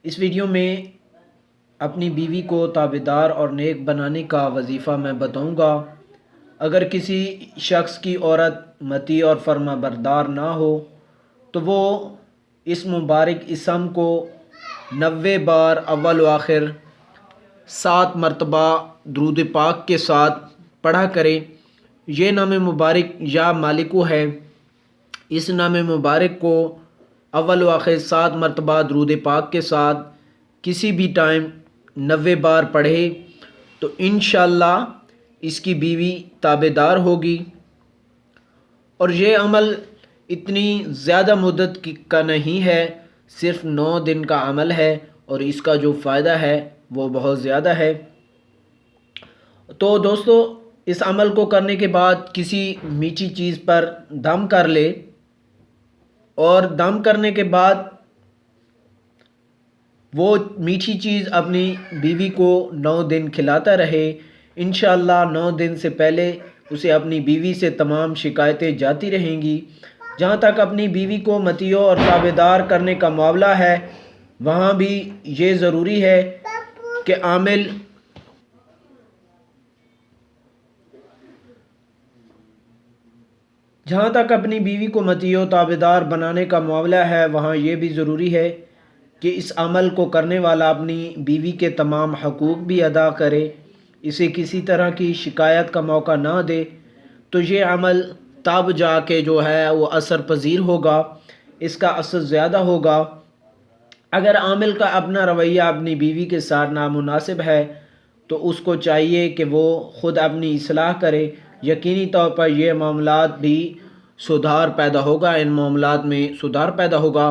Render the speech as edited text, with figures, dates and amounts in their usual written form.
اس video میں اپنی بیوی کو تابعدار اور نیک بنانے کا وظیفہ میں بتاؤں گا۔ اگر کسی شخص کی عورت مطیع اور فرما بردار نہ ہو تو وہ اس مبارک اسم کو 90 بار اول و آخر 7 مرتبہ درود پاک کے ساتھ پڑھا کرے۔ یہ نام مبارک یا مالکو ہے۔ اس نام مبارک کو اول و آخر 7 مرتبہ درود پاک کے ساتھ کسی بھی ٹائم 90 بار پڑھے تو انشاءاللہ اس کی بیوی تابعدار ہوگی۔ اور یہ عمل اتنی زیادہ مدت کا نہیں ہے، صرف 9 دن کا عمل ہے اور اس کا جو فائدہ ہے وہ بہت زیادہ ہے۔ تو دوستو، اس عمل کو کرنے کے بعد کسی میٹھی چیز پر دم کر لے اور دم کرنے کے بعد وہ میٹھی چیز اپنی بیوی کو 9 دن کھلاتا رہے۔ انشاءاللہ 9 دن سے پہلے اسے اپنی بیوی سے تمام شکایتیں جاتی رہیں گی۔ جہاں تک اپنی بیوی کو مطیع اور تابعدار کرنے کا معاملہ ہے، وہاں بھی یہ ضروری ہے کہ عامل جہاں تک اپنی بیوی کو مطیع و تابعدار بنانے کا معاملہ ہے، وہاں یہ بھی ضروری ہے کہ اس عمل کو کرنے والا اپنی بیوی کے تمام حقوق بھی ادا کرے، اسے کسی طرح کی شکایت کا موقع نہ دے، تو یہ عمل تب جا کے جو ہے وہ اثر پذیر ہوگا، اس کا اثر زیادہ ہوگا۔ اگر عامل کا اپنا رویہ اپنی بیوی کے ساتھ نامناسب ہے تو اس کو چاہیے کہ وہ خود اپنی اصلاح کرے۔ یقینی طور پر یہ معاملات بھی سدھار پیدا ہوگا، ان معاملات میں سدھار پیدا ہوگا۔